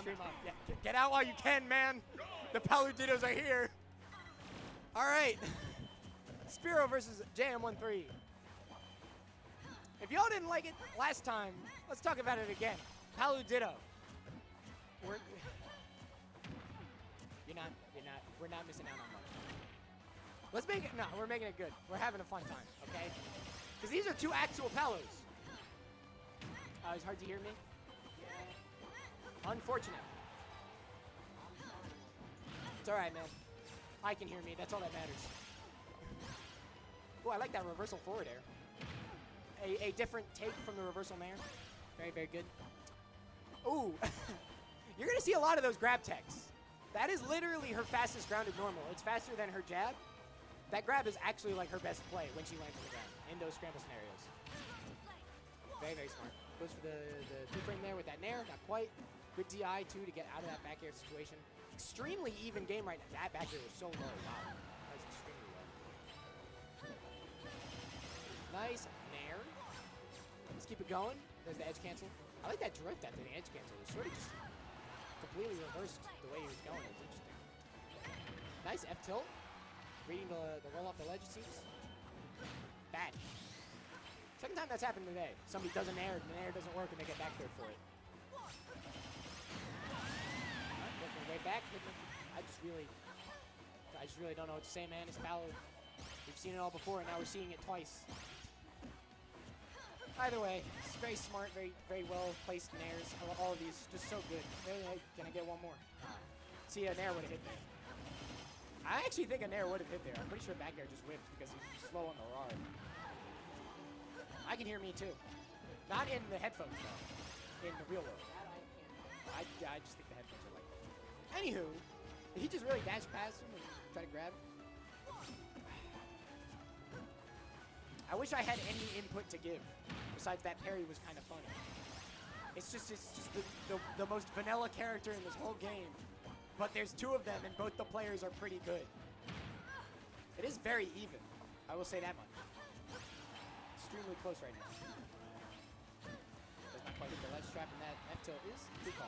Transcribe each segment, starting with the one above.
stream on. Yeah, get out while you can, man. The Palutenas are here. All right. Spiro versus JM1-3. If y'all didn't like it last time, let's talk about it again. Palutena. We're not missing out on much. Let's make it, no, we're making it good. We're having a fun time, okay? Because these are two actual Palos. It's hard to hear me. Unfortunate. It's all right, man. I can hear me. That's all that matters. Oh, I like that reversal forward air. A different take from the reversal nair. Very, very good. Ooh. You're going to see a lot of those grab techs. That is literally her fastest grounded normal. It's faster than her jab. That grab is actually like her best play when she lands on the ground in those scramble scenarios. Very, very smart. Goes for the two-frame there with that nair. Not quite. Good DI, too, to get out of that back air situation. Extremely even game right now. That back air was so low. Wow. That was extremely low. Nice nair. Let's keep it going. There's the edge cancel. I like that drift after the edge cancel. It sort of just completely reversed the way he was going. It was interesting. Nice F tilt. Reading the roll off the ledge, it seems. Bad. Second time that's happened today. Somebody does an air, and the air doesn't work, and they get back there for it. Right, working way back. I just really don't know what to say, man. It's Palo. We've seen it all before, and now we're seeing it twice. Either way, it's very smart, very, very well placed nairs. All of these just so good. Hey, can I get one more? See, a nair would have hit there. I actually think a nair would have hit there. I'm pretty sure back air just whipped because he's slow on the RAR. I can hear me too. Not in the headphones though. In the real world. I just think the headphones are like that. Anywho, did he just really dash past him and try to grab? I wish I had any input to give. Besides that parry was kind of funny. It's just the most vanilla character in this whole game. But there's two of them, and both the players are pretty good. It is very even. I will say that much. Extremely close right now. Does not quite hit the ledge trap, and that F-tilt is good call.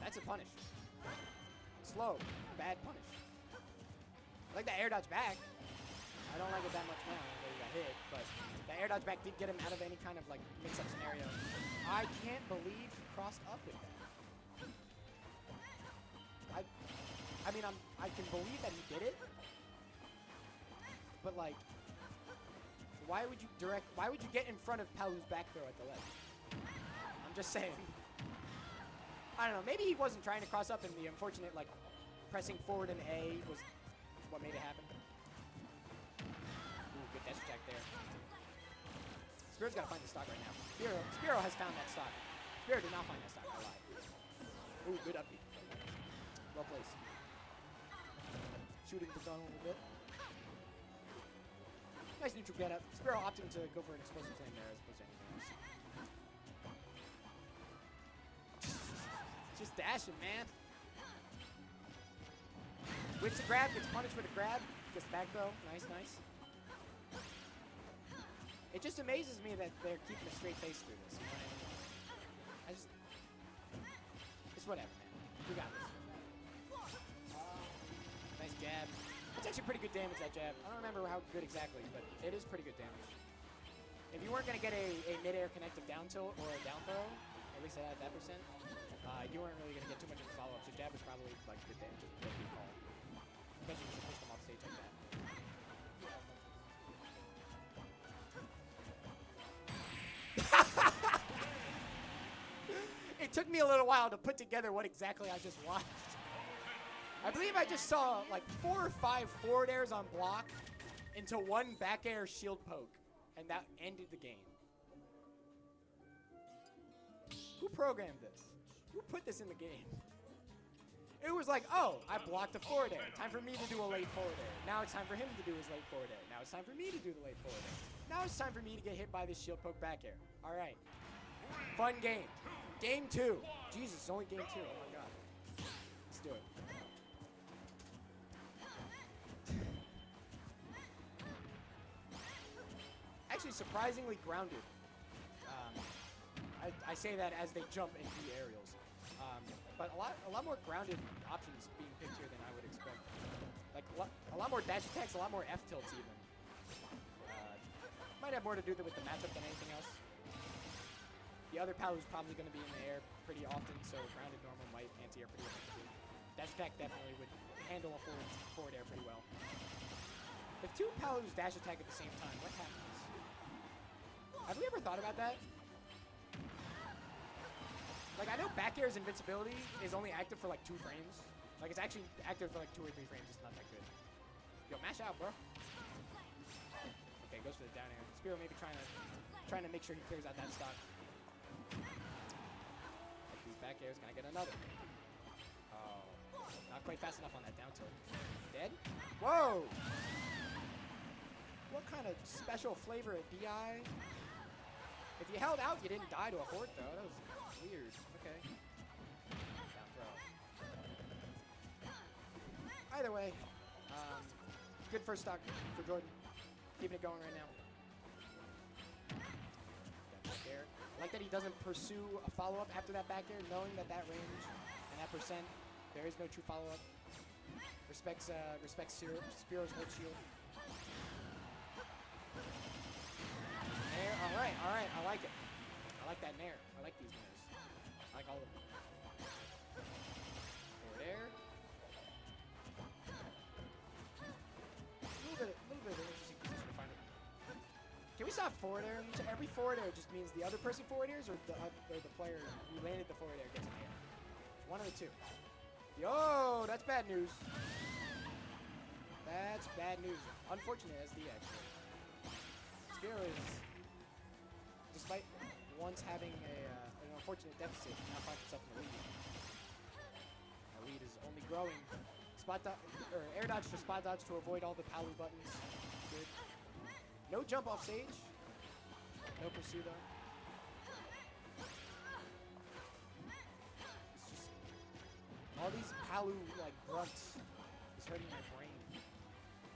That's a punish. Slow, bad punish. I like that air dodge back. I don't like it that much now that he got hit, but the air dodge back did get him out of any kind of like mix-up scenario. I can't believe he crossed up with that. I mean, I can believe that he did it, but like, why would you get in front of Palu's back throw at the ledge? I'm just saying. I don't know, maybe he wasn't trying to cross up and the unfortunate like pressing forward in A was what made it happen. Ooh, good dash attack there. Spiro's got to find the stock right now. Spiro has found that stock. Spiro did not find that stock, I lied. Ooh, good upbeat. Well placed. Shooting the gun a little bit. Nice neutral get up. Spiro opting to go for an explosive flame there as opposed to anything else. Just dashing, man. Whips a grab, gets punished with a grab, gets back throw. Nice, nice. It just amazes me that they're keeping a straight face through this. You know what I mean? It's whatever, man. We got this. Nice jab. It's actually pretty good damage, that jab. I don't remember how good exactly, but it is pretty good damage. If you weren't going to get a mid-air connective down tilt or a down throw, at least at that percent, you weren't really going to get too much of a follow-up, so jab was probably like good damage, just a good call. Especially if you push them off stage like that. It took me a little while to put together what exactly I just watched. I believe I just saw like 4 or 5 forward airs on block into one back air shield poke, and that ended the game. Who programmed this? Who put this in the game? It was like, oh, I blocked a forward air. Time for me to do a late forward air. Now it's time for him to do his late forward air. Now it's time for me to do the late forward air. Now it's time for me to get hit by this shield poke back air. All right. Fun game. Game 2. Jesus, it's only game 2. Oh my god. Let's do it. Actually, surprisingly grounded. I say that as they jump and do aerials. But a lot more grounded options being picked here than I would expect. Like a lot more dash attacks, a lot more F tilts even. Might have more to do with the matchup than anything else. The other Palu's probably going to be in the air pretty often, so grounded normal might anti-air pretty effectively. Dash attack definitely would handle a forward air pretty well. If two Palus dash attack at the same time, what happens? Have we ever thought about that? Like, I know back air's invincibility is only active for like 2 frames. Like, it's actually active for like 2 or 3 frames. It's not that good. Yo, mash out, bro. Okay, goes for the down air. Spiro maybe trying to make sure he clears out that stock. Like these back airs, can I get another? Oh, not quite fast enough on that down tilt. Dead? Whoa! What kind of special flavor of DI? If you held out, you didn't die to a forward throw. That was weird. Okay. Down throw. Either way, good first stock for Jordan. Keeping it going right now. Back air. I like that he doesn't pursue a follow-up after that back air, knowing that range and that percent, there is no true follow-up. Respects Spiro's hold shield. Nair. All right. I like it. I like that nair. I like these nairs. I like all of them. Forward air. A little bit of an interesting position to find it. Can we stop forward air? Every forward air just means the other person forward airs, or the player who landed the forward air gets an air. One of the two. Yo, that's bad news. That's bad news. Unfortunate as the actually. Spiro is, despite once having an unfortunate deficit, now finds himself in the lead. The lead is only growing. Air dodge to spot dodge to avoid all the Palu buttons. Good. No jump off stage. No pursue though. It's just all these Palu like grunts is hurting my brain.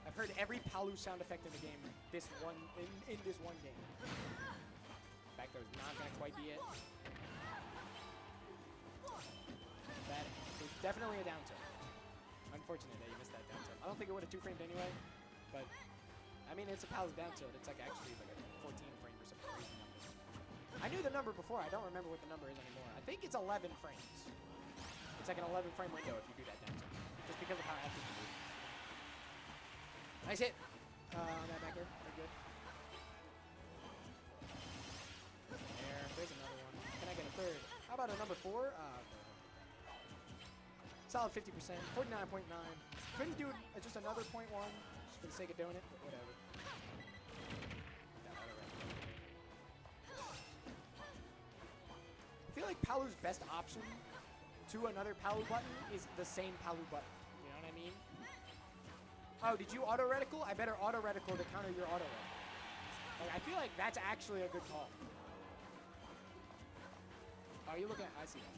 I've heard every Palu sound effect in the game in this one game. Back throw's not gonna quite be it. That is definitely a down tilt. Unfortunate that you missed that down tilt. I don't think it would have 2-framed anyway, but I mean, it's a Palu down tilt. It's like actually like a 14 frame or something crazy number. I knew the number before. I don't remember what the number is anymore. I think it's 11 frames. It's like an 11 frame window if you do that down tilt, just because of how active you move. Nice hit. That back here. Very good. There's another one. Can I get a third? How about a number 4? Solid 50%, 49.9. Couldn't do just another 0.1 just for the sake of doing it, but whatever. I feel like Palu's best option to another Palu button is the same Palu button. You know what I mean? Oh, did you auto reticle? I better auto reticle to counter your auto reticle. Like, I feel like that's actually a good call. Oh, you looking at? I see that.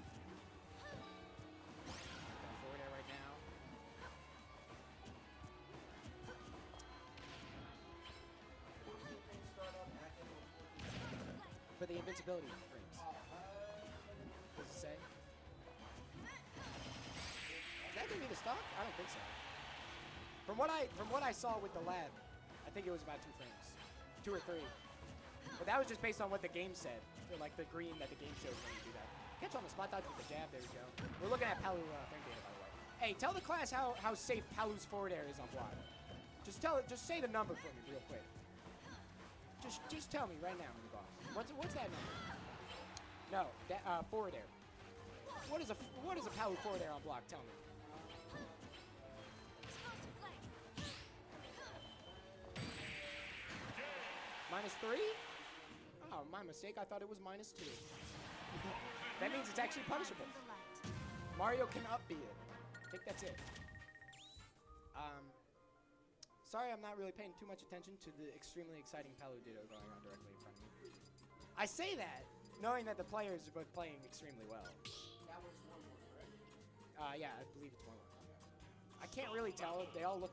Forward air right now. For the invincibility frames. What does it say? Is that gonna be the stock? I don't think so. From what I saw with the lab, I think it was about 2 frames, 2 or 3. But that was just based on what the game said, or like the green that the game shows when you do that. Catch on the spot dodge with the jab. There we go. We're looking at Palu frame data, by the way. Hey, tell the class how safe Palu's forward air is on block. Just say the number for me real quick. Just tell me right now, Mini Boss. What's that number? No, that forward air. What is a Palu forward air on block? Tell me. -3? Oh, my mistake. I thought it was -2. That means it's actually punishable. Mario can upbeat it. I think that's it. Sorry, I'm not really paying too much attention to the extremely exciting Palu Ditto going on directly in front of me. I say that knowing that the players are both playing extremely well. That was 1-1, correct? Yeah, I believe it's 1-1. I can't really tell. They all look.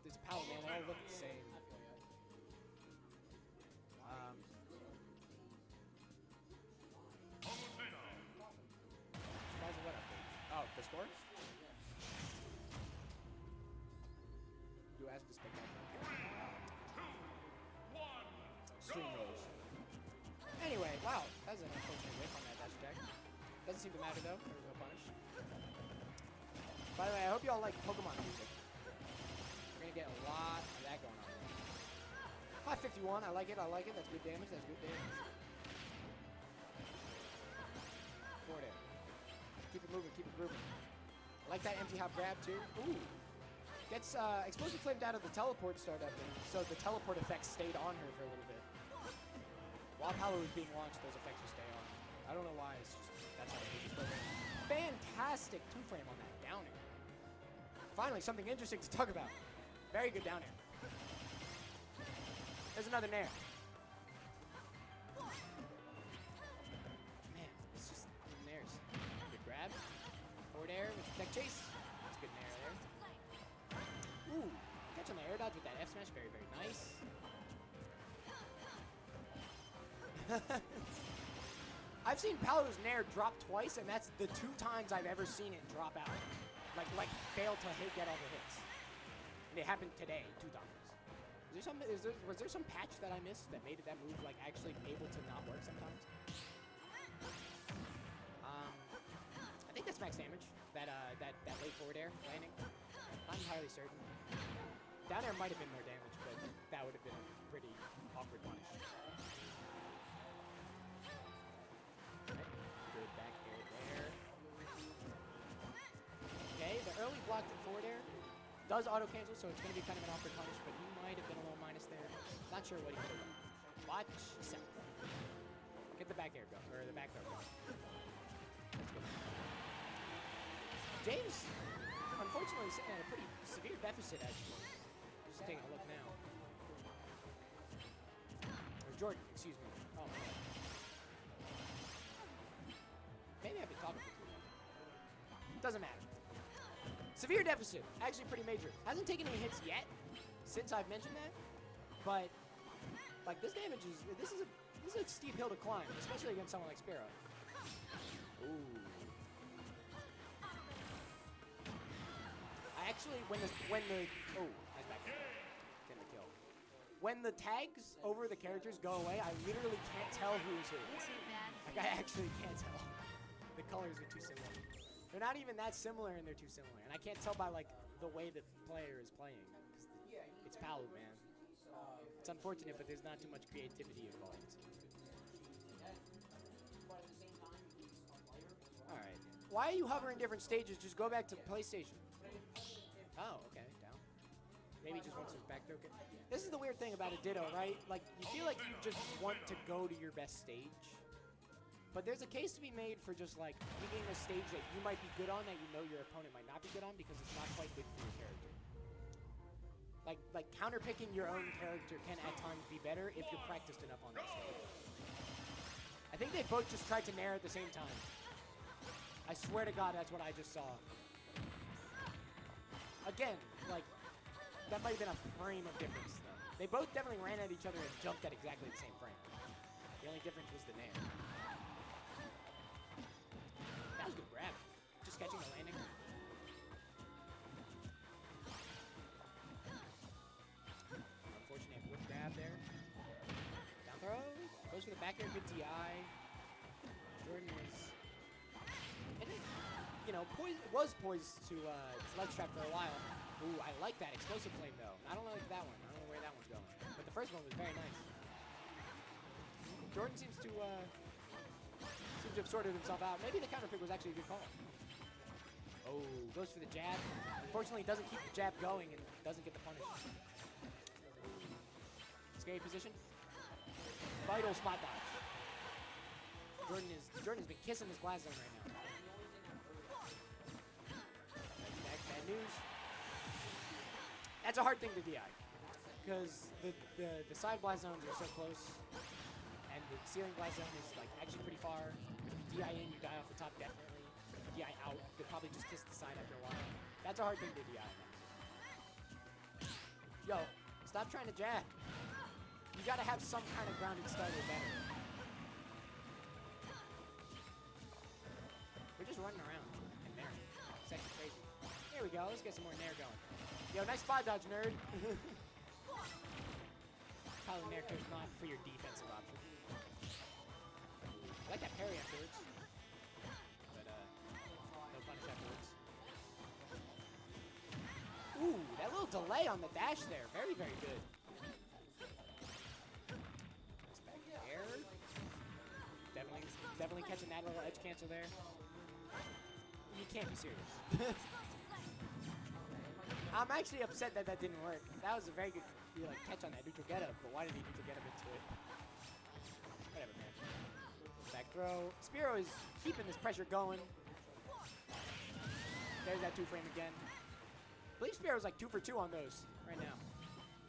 It's Palu, man. They all look the same. The score? You asked the spectacular. Stream rose. Anyway, wow, that was an unfortunate whiff on that dash attack. Doesn't seem to matter though. There was no punish. By the way, I hope you all like Pokemon music. We're gonna get a lot of that going on. 551, I like it, I like it. That's good damage, that's good damage. Forward air. Keep it moving, keep it grooving. I like that empty hop grab too. Ooh. Gets Explosive Flamed out of the teleport startup, and so the teleport effects stayed on her for a little bit. While Palu was being launched, those effects would stay on. I don't know why, it's just, that's how it is. Fantastic two-frame on that down air. Finally, something interesting to talk about. Very good down air. There's another nair. Man, it's just nairs. Good grab. Forward air with tech chase. That's a good nair there. Ooh, catch on the air dodge with that F smash. Very, very nice. I've seen Palu's nair drop twice, and that's the 2 times I've ever seen it drop out. Like fail to get all the hits. And it happened today, 2 times. Was there some patch that I missed that made that move like actually able to not work sometimes? I think that's max damage. That late forward air landing. Not entirely certain. Down air might have been more damage, but that would have been a pretty awkward punish. Good back air there. Okay, the early blocked forward air does auto cancel, so it's going to be kind of an awkward punish, but he might have been a little minus there. Not sure what he could have done. Watch yourself. Get the back air going, or the back throw going. Let's go. James, unfortunately, sitting at a pretty severe deficit, actually. Just taking a look now. Or Jordan, excuse me. Oh, man. Maybe I've been talking for too long. Doesn't matter. Severe deficit, actually pretty major. Hasn't taken any hits yet since I've mentioned that, but like this damage is this is a steep hill to climb, especially against someone like Spiro. Ooh. I actually when the oh nice back getting the kill. When the tags over the characters go away, I literally can't tell who's who. Like I actually can't tell. The colors are too similar. They're not even that similar, and they're too similar. And I can't tell by, like, the way the player is playing. It's Palu, man. It's unfortunate, but there's not too much creativity involved. All right. Why are you hovering different stages? Just go back to PlayStation. Oh, okay. Down. Maybe just wants his back throw. This is the weird thing about a Ditto, right? Like, you feel like you just want to go to your best stage. But there's a case to be made for just like picking a stage that you might be good on that you know your opponent might not be good on because it's not quite good for your character. Like counter picking your own character can at times be better if you're practiced enough on that stage. I think they both just tried to nair at the same time. I swear to God, that's what I just saw. Again, like that might have been a frame of difference though. They both definitely ran at each other and jumped at exactly the same frame. The only difference was the nair. That was a good grab. Just catching the landing. Unfortunate whip grab there. Down throw. Goes for the back air, good DI. Jordan was, was poised to ledge trap for a while. Ooh, I like that explosive flame though. I don't like that one. I don't know where that one's going. But the first one was very nice. Jordan seems to have sorted himself out. Maybe the counter pick was actually a good call. Oh, goes for the jab. Unfortunately, doesn't keep the jab going and doesn't get the punish. Scary position. Vital spot dodge. Jordan's been kissing his glass zone right now. Bad news. That's a hard thing to DI because the side blast zones are so close. And the ceiling blast zone is like actually pretty far. If you DI in, you die off the top definitely. If you DI out, you'll probably just kiss the side after a while. That's a hard thing to DI. Yo, stop trying to jab. You gotta have some kind of grounded start or better. We're just running around and there. There we go. Let's get some more nair going. Yo, nice spot dodge, nerd. Probably nair is not for your defensive option. I like that parry afterwards. But, no punish afterwards. Ooh, that little delay on the dash there. Very, very good. Nice back air. Definitely catching that little edge cancel there. You can't be serious. I'm actually upset that that didn't work. That was a very good catch on that neutral getup, but why did he neutral getup into it? Whatever, man. Back throw. Spiro is keeping this pressure going. There's that 2-frame again. I believe Spiro's like 2 for 2 on those right now.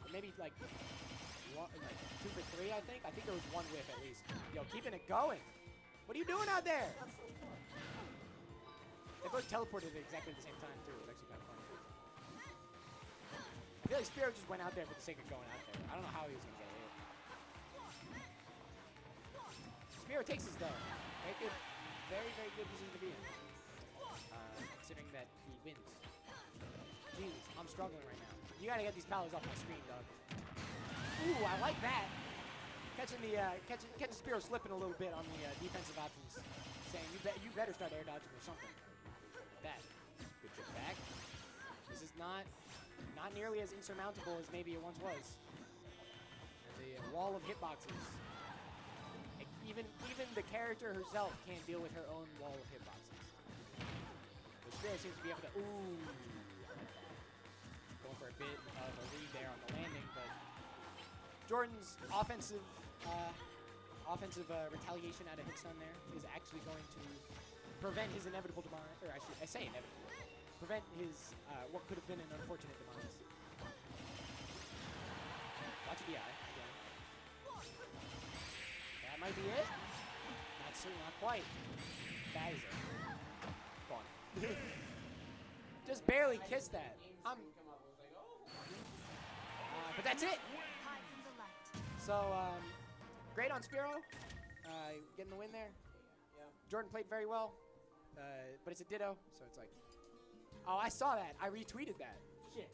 Or maybe like 2 for 3, I think. I think there was 1 whiff at least. Yo, keeping it going. What are you doing out there? They both teleported at exactly the same time, too. It was actually kind of funny. I feel like Spiro just went out there for the sake of going out there. I don't know how he was going to get hit. Spiro takes his though. Very good. Very, very good position to be in. Considering that he wins. Jeez, I'm struggling right now. You got to get these Palos off my screen, dog. Ooh, I like that. Catching Spiro slipping a little bit on the defensive options. Saying, you better start air dodging or something. That. Good trip back. This is not nearly as insurmountable as maybe it once was. And the wall of hitboxes. Even the character herself can't deal with her own wall of hitboxes. But Spiro seems to be able to. Ooh. Going for a bit of a lead there on the landing, but Jordan's offensive retaliation out of hitstun there is actually going to prevent his inevitable demise, or I say inevitable, prevent his, what could have been an unfortunate demise. Watch DI again. That might be it. Not quite. That is it. Go on. Just barely kissed that. But that's it. So, great on Spiro. Getting the win there. Yeah. Jordan played very well. But it's a ditto, so it's like, oh, I saw that. I retweeted that. Shit.